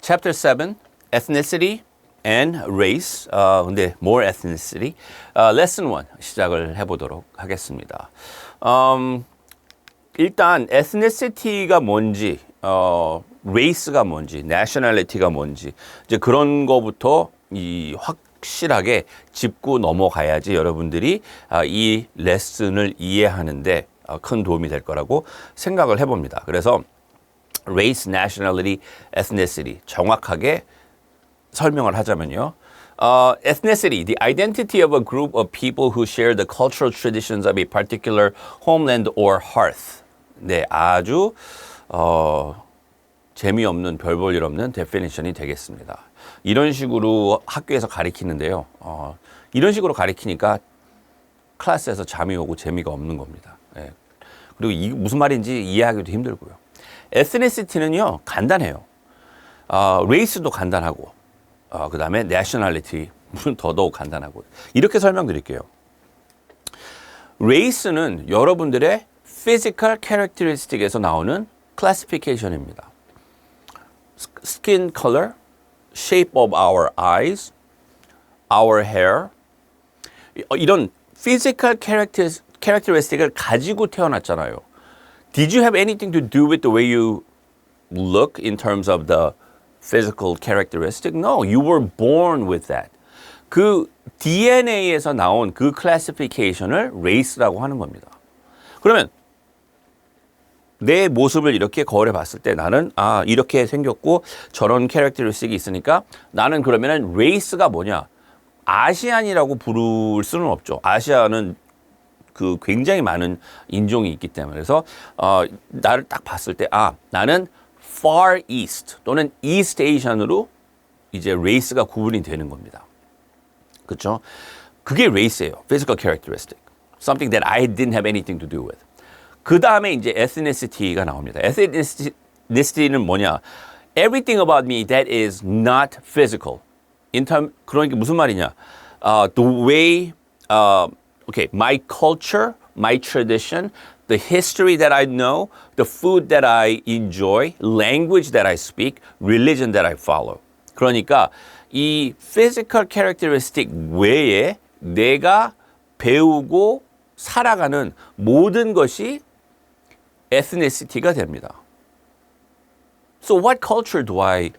Chapter 7, Ethnicity and Race. 근데 more ethnicity. Lesson 1 시작을 해보도록 하겠습니다. 일단 ethnicity가 뭔지, race가 뭔지, nationality가 뭔지 이제 그런 거부터 확실하게 짚고 넘어가야지 여러분들이 이 레슨을 이해하는데 큰 도움이 될 거라고 생각을 해봅니다. 그래서 race, nationality, ethnicity 정확하게 설명을 하자면요. Ethnicity, the identity of a group of people who share the cultural traditions of a particular homeland or hearth. 네, 아주 재미없는 별 볼 일 없는 definition이 되겠습니다. 이런 식으로 학교에서 가르치는데요. 이런 식으로 가르치니까 클래스에서 잠이 오고 재미가 없는 겁니다. 예. 그리고 이 무슨 말인지 이해하기도 힘들고요. ethnicity는요, 간단해요. race도 간단하고, 그 다음에 nationality, 더더욱 간단하고. 이렇게 설명드릴게요. race는 여러분들의 physical characteristic에서 나오는 classification입니다. skin color, shape of our eyes, our hair. 이런 physical characteristic을 가지고 태어났잖아요. Did you have anything to do with the way you look in terms of the physical characteristic? No, you were born with that. 그 DNA에서 나온 그 classification을 race라고 하는 겁니다. 그러면 내 모습을 이렇게 거울에 봤을 때 나는 이렇게 생겼고 저런 캐릭터리스틱이 있으니까 나는 그러면은 race가 뭐냐? 아시안이라고 부를 수는 없죠. 아시아는 그 굉장히 많은 인종이 있기 때문에 그래서 나를 딱 봤을 때 나는 Far East 또는 East Asian으로 이제 race가 구분이 되는 겁니다. 그렇죠? 그게 race예요. Physical characteristic. Something that I didn't have anything to do with. 그 다음에 이제 ethnicity가 나옵니다. ethnicity는 뭐냐? Everything about me that is not physical. 그러니까 무슨 말이냐? The way, okay, my culture, my tradition, the history that I know, the food that I enjoy, language that I speak, religion that I follow. 그러니까 이 physical characteristic 외에 내가 배우고 살아가는 모든 것이 ethnicity가 됩니다. So what culture do I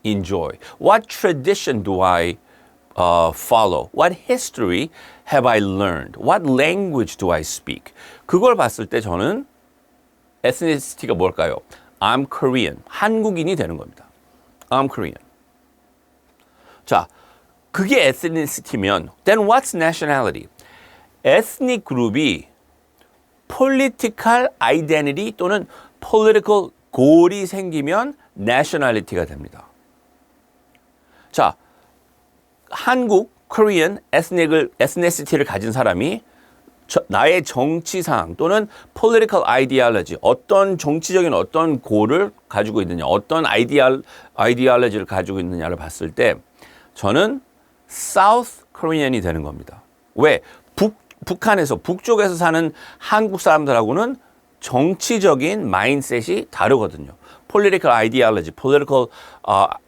enjoy? What tradition do I follow? What history have I learned? What language do I speak? 그걸 봤을 때 저는 ethnicity가 뭘까요? I'm Korean. 한국인이 되는 겁니다. I'm Korean. 자, 그게 ethnicity면 then what's nationality? ethnic 그룹이 political identity 또는 political goal이 생기면 nationality가 됩니다. 자, 한국, Korean, ethnicity를 가진 사람이 나의 정치상 또는 political ideology, 어떤 정치적인 어떤 goal을 가지고 있느냐, 어떤 ideology를 가지고 있느냐를 봤을 때 저는 South Korean이 되는 겁니다. 왜? 북한에서 북쪽에서 사는 한국 사람들하고는 정치적인 마인셋이 다르거든요. Political ideology, political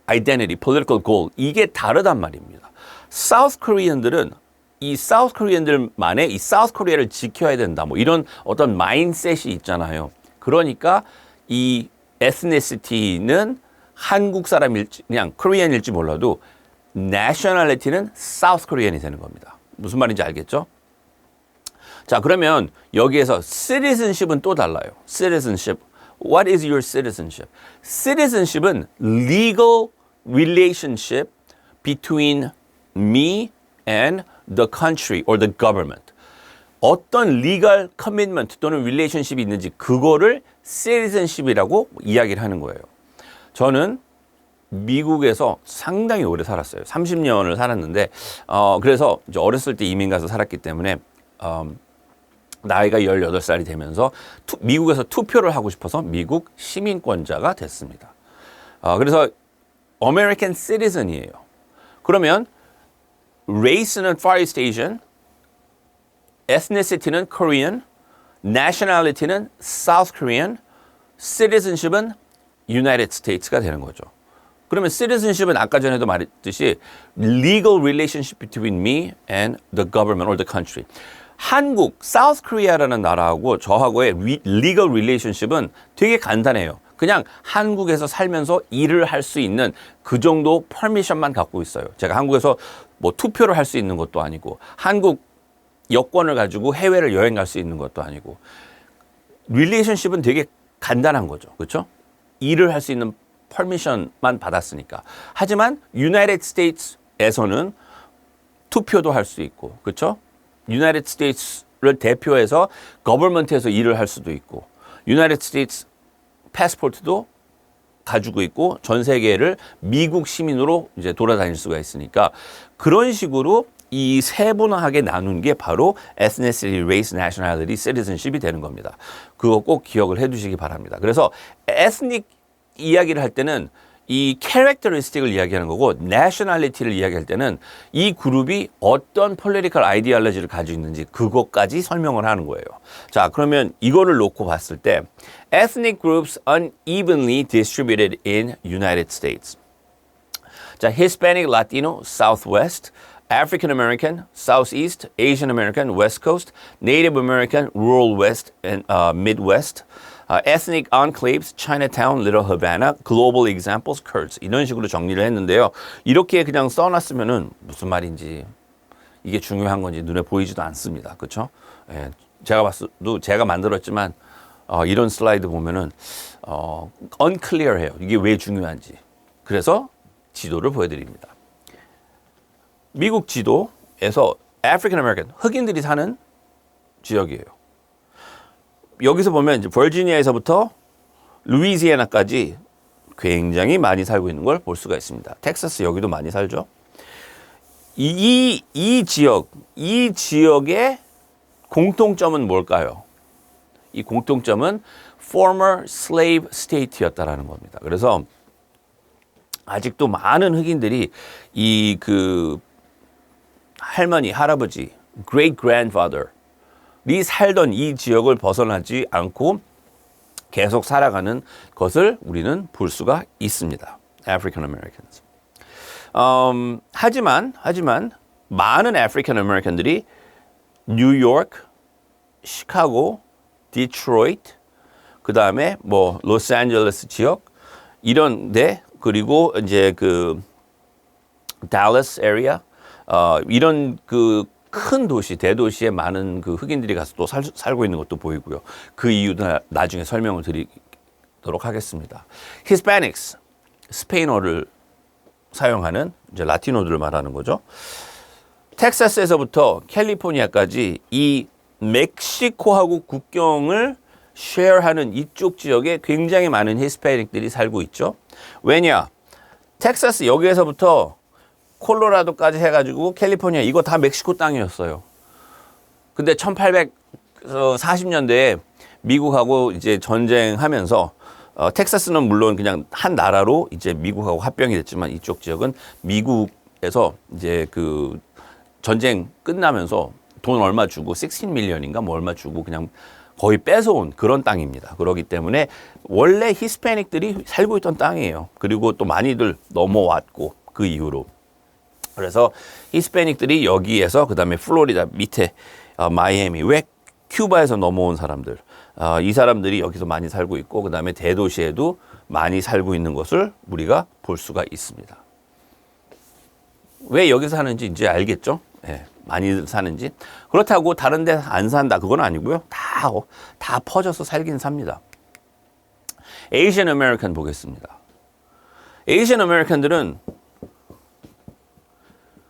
identity, political goal 이게 다르단 말입니다. South Korean들은 이 South Korean들만의 이 South Korea를 지켜야 된다. 뭐 이런 어떤 마인셋이 있잖아요. 그러니까 이 ethnicity는 한국 사람일지 그냥 Korean일지 몰라도 nationality는 South Korean이 되는 겁니다. 무슨 말인지 알겠죠? 자, 그러면 여기에서 citizenship은 또 달라요. citizenship. What is your citizenship? citizenship은 legal relationship between me and the country or the government. 어떤 legal commitment 또는 relationship이 있는지 그거를 citizenship이라고 이야기를 하는 거예요. 저는 미국에서 상당히 오래 살았어요. 30년을 살았는데 그래서 이제 어렸을 때 이민 가서 살았기 때문에 나이가 18살이 되면서 미국에서 투표를 하고 싶어서 미국 시민권자가 됐습니다. 그래서 American citizen이에요. 그러면 race는 Far East Asian, ethnicity는 Korean, nationality는 South Korean, citizenship은 United States가 되는 거죠. 그러면 citizenship은 아까 전에도 말했듯이 legal relationship between me and the government or the country. 한국, South Korea라는 나라하고 저하고의 legal relationship은 되게 간단해요. 그냥 한국에서 살면서 일을 할 수 있는 그 정도 퍼미션만 갖고 있어요. 제가 한국에서 뭐 투표를 할 수 있는 것도 아니고 한국 여권을 가지고 해외를 여행 갈 수 있는 것도 아니고 릴레이션십은 되게 간단한 거죠. 그렇죠? 일을 할 수 있는 퍼미션만 받았으니까. 하지만 유나이티드 스테이츠에서는 투표도 할 수 있고. 그렇죠? 유나이티드 스테이츠를 대표해서 거버먼트에서 일을 할 수도 있고. 유나이티드 스테이츠 패스포트도 가지고 있고 전 세계를 미국 시민으로 이제 돌아다닐 수가 있으니까 그런 식으로 이 세분화하게 나눈 게 바로 ethnicity, race, nationality, citizenship이 되는 겁니다. 그거 꼭 기억을 해 두시기 바랍니다. 그래서 ethnic 이야기를 할 때는 이 characteristic을 이야기하는 거고 nationality를 이야기할 때는 이 그룹이 어떤 political ideology를 가지고 있는지 그것까지 설명을 하는 거예요. 자, 그러면 이거를 놓고 봤을 때 ethnic groups unevenly distributed in United States. 자, Hispanic, Latino, Southwest, African American, Southeast, Asian American, West Coast, Native American, Rural West and Midwest, Ethnic Enclaves, Chinatown, Little Havana, Global Examples, Kurds 이런 식으로 정리를 했는데요. 이렇게 그냥 써놨으면은 무슨 말인지 이게 중요한 건지 눈에 보이지도 않습니다. 그렇죠? 예, 제가 봤어도 제가 만들었지만 이런 슬라이드 보면은 unclear해요. 이게 왜 중요한지. 그래서 지도를 보여드립니다. 미국 지도에서 African American 흑인들이 사는 지역이에요. 여기서 보면 이제 버지니아에서부터 루이지애나까지 굉장히 많이 살고 있는 걸 볼 수가 있습니다. 텍사스 여기도 많이 살죠. 이 지역의 공통점은 뭘까요? 이 공통점은 former slave state였다라는 겁니다. 그래서 아직도 많은 흑인들이 이 그 할머니, 할아버지, great grandfather 이 살던 이 지역을 벗어나지 않고 계속 살아가는 것을 우리는 볼 수가 있습니다. African Americans. 하지만 많은 African American들이 뉴욕, 시카고, 디트로이트, 그 다음에 뭐 로스앤젤레스 지역 이런데 그리고 이제 그 달러스 에리아 이런 그 큰 도시, 대도시에 많은 그 흑인들이 가서 또 살고 있는 것도 보이고요. 그 이유도 나중에 설명을 드리도록 하겠습니다. Hispanics, 스페인어를 사용하는 이제 라티노들을 말하는 거죠. 텍사스에서부터 캘리포니아까지 이 멕시코하고 국경을 쉐어하는 이쪽 지역에 굉장히 많은 히스패닉들이 살고 있죠. 왜냐? 텍사스 여기에서부터 콜로라도까지 해가지고 캘리포니아 이거 다 멕시코 땅이었어요. 근데 1840년대에 미국하고 이제 전쟁하면서 텍사스는 물론 그냥 한 나라로 이제 미국하고 합병이 됐지만 이쪽 지역은 미국에서 이제 그 전쟁 끝나면서 돈 얼마 주고 16밀리언인가 뭐 얼마 주고 그냥 거의 뺏어온 그런 땅입니다. 그렇기 때문에 원래 히스패닉들이 살고 있던 땅이에요. 그리고 또 많이들 넘어왔고 그 이후로. 그래서 히스패닉들이 여기에서 그다음에 플로리다 밑에 마이애미 왜 큐바에서 넘어온 사람들 이 사람들이 여기서 많이 살고 있고 그다음에 대도시에도 많이 살고 있는 것을 우리가 볼 수가 있습니다. 왜 여기서 사는지 이제 알겠죠? 네, 많이 사는지. 그렇다고 다른 데 안 산다 그건 아니고요. 다 퍼져서 살긴 삽니다. 에이시안 아메리칸 보겠습니다. 에이시안 아메리칸들은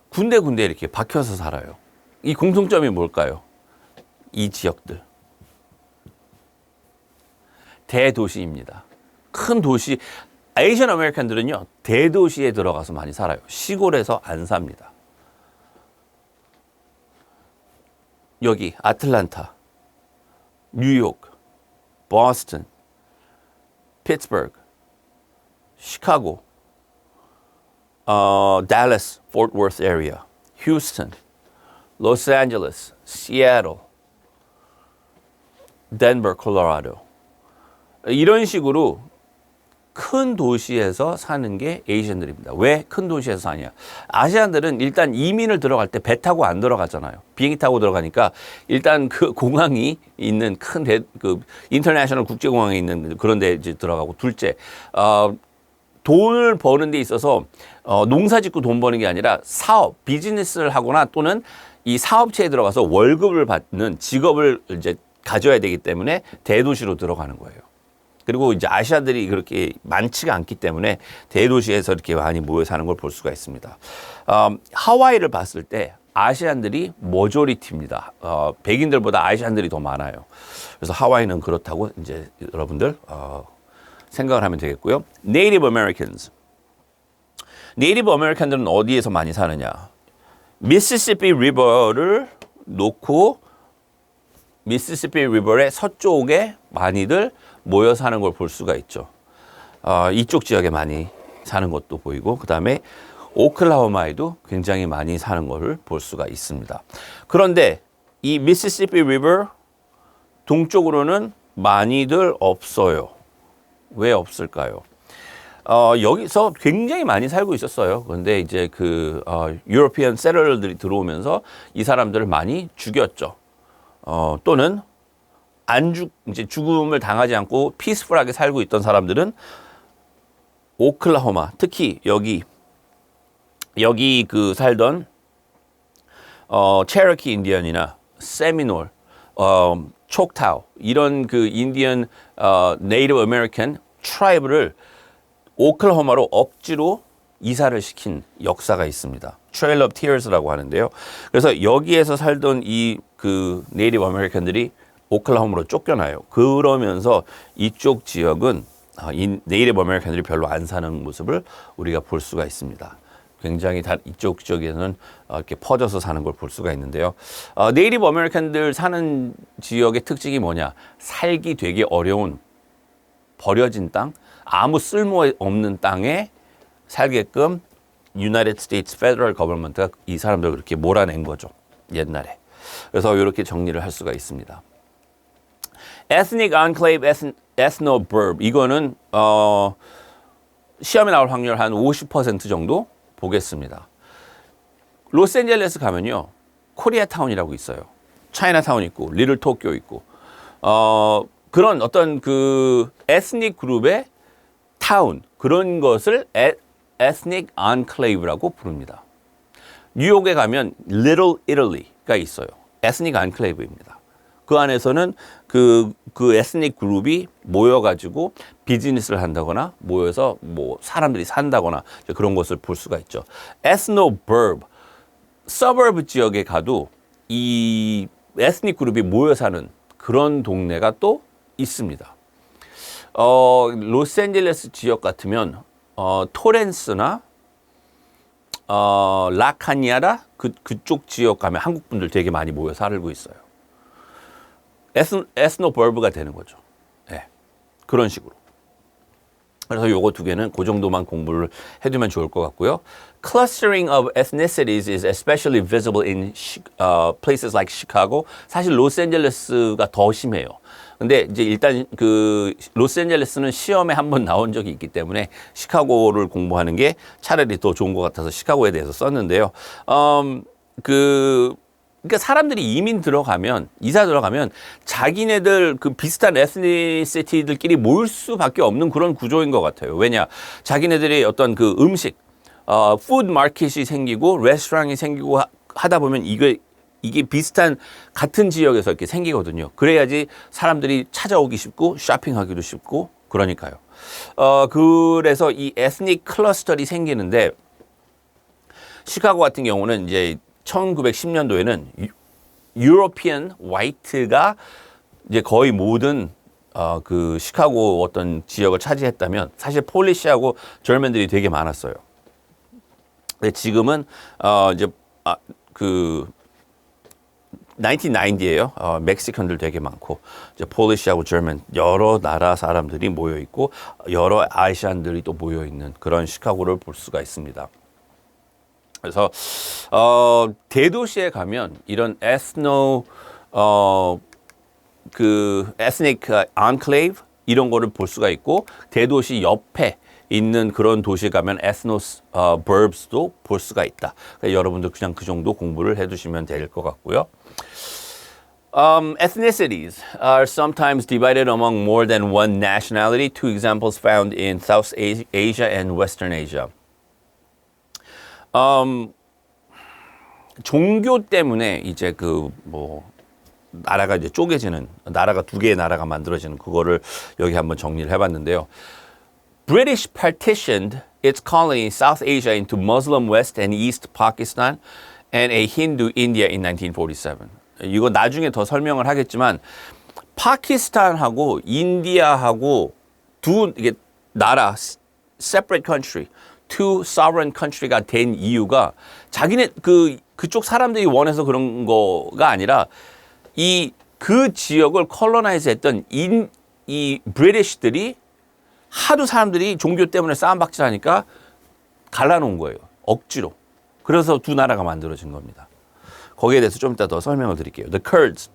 군데군데 이렇게 박혀서 살아요. 이 공통점이 뭘까요? 이 지역들. 대도시입니다. 큰 도시. 에이시안 아메리칸들은요. 대도시에 들어가서 많이 살아요. 시골에서 안 삽니다. 여기 아틀란타, 뉴욕, 보스턴, 피츠버그, 시카고, Dallas, Fort Worth area, Houston, Los Angeles, Seattle, Denver, Colorado 이런 식으로 큰 도시에서 사는 게 아시안들입니다. 왜 큰 도시에서 사냐? 아시안들은 일단 이민을 들어갈 때 배 타고 안 들어가잖아요. 비행기 타고 들어가니까 일단 그 공항이 있는 그 인터내셔널 국제공항에 있는 그런 데 이제 들어가고, 둘째, 돈을 버는 데 있어서 농사 짓고 돈 버는 게 아니라 사업, 비즈니스를 하거나 또는 이 사업체에 들어가서 월급을 받는 직업을 이제 가져야 되기 때문에 대도시로 들어가는 거예요. 그리고 이제 아시아들이 그렇게 많지가 않기 때문에 대도시에서 이렇게 많이 모여 사는 걸 볼 수가 있습니다. 하와이를 봤을 때 아시안들이 머조리티입니다. 백인들보다 아시안들이 더 많아요. 그래서 하와이는 그렇다고 이제 여러분들 생각을 하면 되겠고요. Native Americans. 네이티브 아메리칸들은 어디에서 많이 사느냐? 미시시피 리버를 놓고 미시시피 리버의 서쪽에 많이들 모여 사는 걸 볼 수가 있죠. 이쪽 지역에 많이 사는 것도 보이고, 그 다음에 오클라호마에도 굉장히 많이 사는 것을 볼 수가 있습니다. 그런데 이 미시시피 리버 동쪽으로는 많이들 없어요. 왜 없을까요? 여기서 굉장히 많이 살고 있었어요. 그런데 이제 유로피언 세러들이 들어오면서 이 사람들을 많이 죽였죠. 또는 이제 죽음을 당하지 않고 피스풀하게 살고 있던 사람들은 오클라호마, 특히 여기 살던 체러키 인디언이나 세미놀, 촉타우 이런 그 인디언 네이티브 아메리칸 트라이브를 오클라호마로 억지로 이사를 시킨 역사가 있습니다. Trail of Tears라고 하는데요. 그래서 여기에서 살던 이 네이티브 아메리칸들이 오클라호마로 쫓겨나요. 그러면서 이쪽 지역은 이 네이티브 아메리칸들이 별로 안 사는 모습을 우리가 볼 수가 있습니다. 굉장히 이쪽 지역에는 이렇게 퍼져서 사는 걸 볼 수가 있는데요. 네이티브 아메리칸들 사는 지역의 특징이 뭐냐? 살기 되게 어려운 버려진 땅, 아무 쓸모 없는 땅에 살게끔 United States Federal Government가 이 사람들 그렇게 몰아낸 거죠. 옛날에. 그래서 이렇게 정리를 할 수가 있습니다. Ethnic Enclave, Ethnoburb. 이거는 시험에 나올 확률 한 50% 정도 보겠습니다. 로스앤젤레스 가면요. 코리아타운이라고 있어요. 차이나타운 있고 리틀 도쿄 있고 그런 어떤 에스닉 그룹의 타운, 그런 것을 Ethnic Enclave라고 부릅니다. 뉴욕에 가면 Little Italy가 있어요. Ethnic Enclave입니다. 그 안에서는 그 에스닉 그룹이 모여가지고 비즈니스를 한다거나 모여서 뭐 사람들이 산다거나 그런 것을 볼 수가 있죠. Ethnoburb, 서버브 지역에 가도 이 에스닉 그룹이 모여 사는 그런 동네가 또 있습니다. 로스앤젤레스 지역 같으면 토렌스나 라카니아라 그쪽 지역 가면 한국 분들 되게 많이 모여 살고 있어요. 에스노버브가 되는 거죠. 네. 그런 식으로. 그래서 요거 두 개는 그 정도만 공부를 해두면 좋을 것 같고요. Clustering of ethnicities is especially visible in places like Chicago. 사실 로스앤젤레스가 더 심해요. 근데 이제 일단 로스앤젤레스는 시험에 한번 나온 적이 있기 때문에 시카고를 공부하는 게 차라리 더 좋은 것 같아서 시카고에 대해서 썼는데요. 그러니까 사람들이 이사 들어가면 자기네들 비슷한 에스니시티들끼리 모일 수밖에 없는 그런 구조인 것 같아요. 왜냐? 자기네들이 어떤 음식, 푸드 마켓이 생기고 레스토랑이 생기고 하다 보면 이게 비슷한 같은 지역에서 이렇게 생기거든요. 그래야지 사람들이 찾아오기 쉽고 쇼핑하기도 쉽고 그러니까요. 그래서 이 에스닉 클러스터리 생기는데 시카고 같은 경우는 이제 1910년도에는 유로피언 화이트가 이제 거의 모든 시카고 어떤 지역을 차지했다면 사실 폴리시하고 저먼들이 되게 많았어요. 근데 지금은 이제 1990예요. 멕시칸들 되게 많고 이제 폴리시하고 저먼 여러 나라 사람들이 모여 있고 여러 아시안들이 또 모여 있는 그런 시카고를 볼 수가 있습니다. 그래서 대도시에 가면 이런 에스닉 언클레이브 이런 거를 볼 수가 있고 대도시 옆에 있는 그런 도시 가면 verbs도 볼 수가 있다. 그러니까 여러분들 그냥 그 정도 공부를 해두시면 될 것 같고요. Ethnicities are sometimes divided among more than one nationality. Two examples found in South Asia and Western Asia. 종교 때문에 이제 나라가 이제 쪼개지는, 나라가 두 개의 나라가 만들어지는 그거를 여기 한번 정리를 해봤는데요. British partitioned its colony South Asia into Muslim West and East Pakistan and a Hindu India in 1947. 이거 나중에 더 설명을 하겠지만 파키스탄하고 인디아하고 이게 나라, separate country, two sovereign country가 된 이유가 자기네 그쪽 사람들이 원해서 그런 거가 아니라 그 지역을 컬러나이즈 했던 이 브리티시들이 하도 사람들이 종교 때문에 싸움박질하니까 갈라놓은 거예요. 억지로. 그래서 두 나라가 만들어진 겁니다. 거기에 대해서 좀 이따 더 설명을 드릴게요. The Kurds.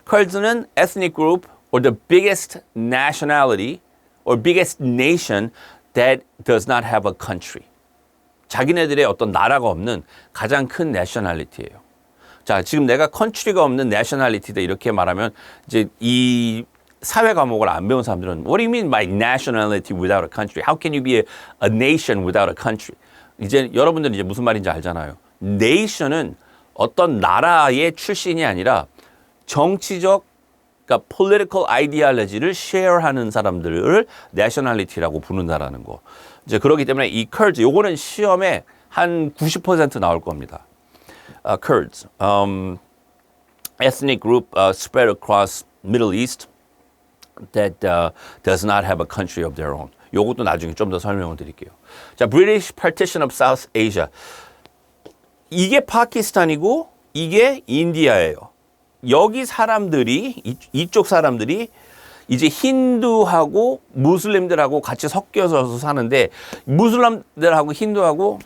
Kurds는 ethnic group or the biggest nationality or biggest nation that does not have a country. 자기네들의 어떤 나라가 없는 가장 큰 nationality예요. 자, 지금 내가 country가 없는 nationality다 이렇게 말하면 이제 이 사회 과목을 안 배운 사람들은 What do you mean by nationality without a country? How can you be a nation without a country? 이제 여러분들은 이제 무슨 말인지 알잖아요. nation은 어떤 나라의 출신이 아니라 정치적, 그러니까 political ideology를 share하는 사람들을 nationality라고 부른다라는 거. 이제 그렇기 때문에 이 Kurds, 요거는 시험에 한 90% 나올 겁니다. Kurds, ethnic group spread across Middle East that does not have a country of their own. 요것도 나중에 좀 더 설명을 드릴게요. 자, British partition of South Asia. 이게 파키스탄이고 이게 인디아예요. 여기 사람들이 이쪽 사람들이 이제 힌두하고 무슬림들하고 같이 섞여서 사는데 무슬림들하고 힌두하고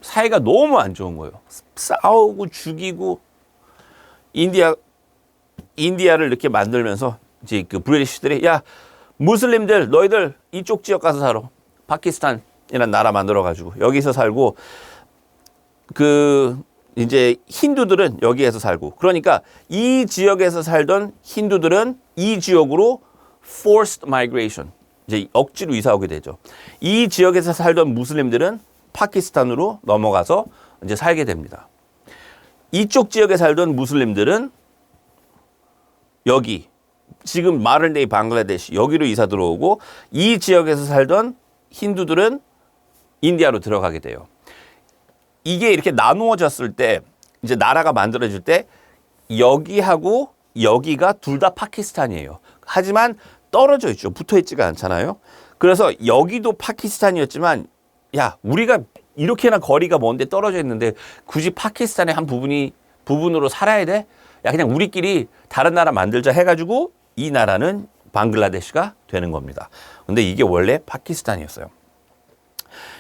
사이가 너무 안 좋은 거예요. 싸우고 죽이고 인디아를 이렇게 만들면서 이제 그 브리티시들이 야 무슬림들 너희들 이쪽 지역 가서 살아. 파키스탄이라는 나라 만들어 가지고 여기서 살고 이제 힌두들은 여기에서 살고 그러니까 이 지역에서 살던 힌두들은 이 지역으로 forced migration 이제 억지로 이사 오게 되죠. 이 지역에서 살던 무슬림들은 파키스탄으로 넘어가서 이제 살게 됩니다. 이쪽 지역에 살던 무슬림들은 여기 지금 modern day 방글라데시 여기로 이사 들어오고 이 지역에서 살던 힌두들은 인디아로 들어가게 돼요. 이게 이렇게 나누어졌을 때 이제 나라가 만들어질 때 여기하고 여기가 둘 다 파키스탄이에요. 하지만 떨어져 있죠. 붙어 있지가 않잖아요. 그래서 여기도 파키스탄이었지만 야 우리가 이렇게나 거리가 먼데 떨어져 있는데 굳이 파키스탄의 한 부분으로 살아야 돼? 야 그냥 우리끼리 다른 나라 만들자 해가지고 이 나라는 방글라데시가 되는 겁니다. 근데 이게 원래 파키스탄이었어요.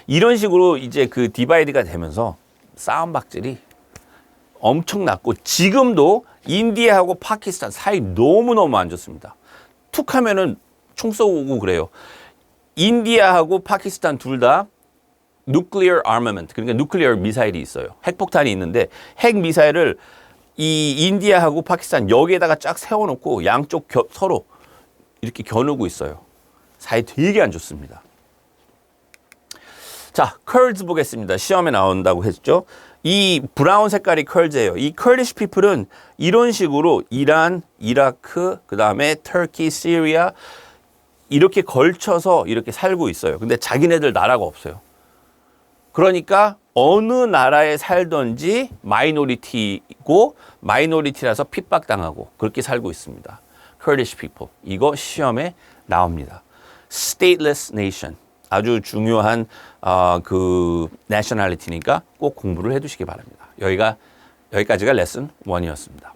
이런 식으로 이제 그 디바이드가 되면서 싸움박질이 엄청 났고 지금도 인디아하고 파키스탄 사이 너무너무 안 좋습니다. 툭 하면은 총 쏘고 그래요. 인디아하고 파키스탄 둘 다 nuclear armament 그러니까 nuclear 미사일이 있어요. 핵폭탄이 있는데 핵 미사일을 이 인디아하고 파키스탄 여기에다가 쫙 세워놓고 양쪽 서로 이렇게 겨누고 있어요. 사이 되게 안 좋습니다. 자, Kurds 보겠습니다. 시험에 나온다고 했죠. 이 브라운 색깔이 Kurds예요. 이 Kurdish people은 이런 식으로 이란, 이라크, 그 다음에 터키, 시리아 이렇게 걸쳐서 이렇게 살고 있어요. 근데 자기네들 나라가 없어요. 그러니까 어느 나라에 살던지 마이너리티고 마이너리티라서 핍박당하고 그렇게 살고 있습니다. Kurdish people. 이거 시험에 나옵니다. Stateless nation. 아주 중요한 그 nationality니까 꼭 공부를 해두시기 바랍니다. 여기까지가 레슨 1이었습니다.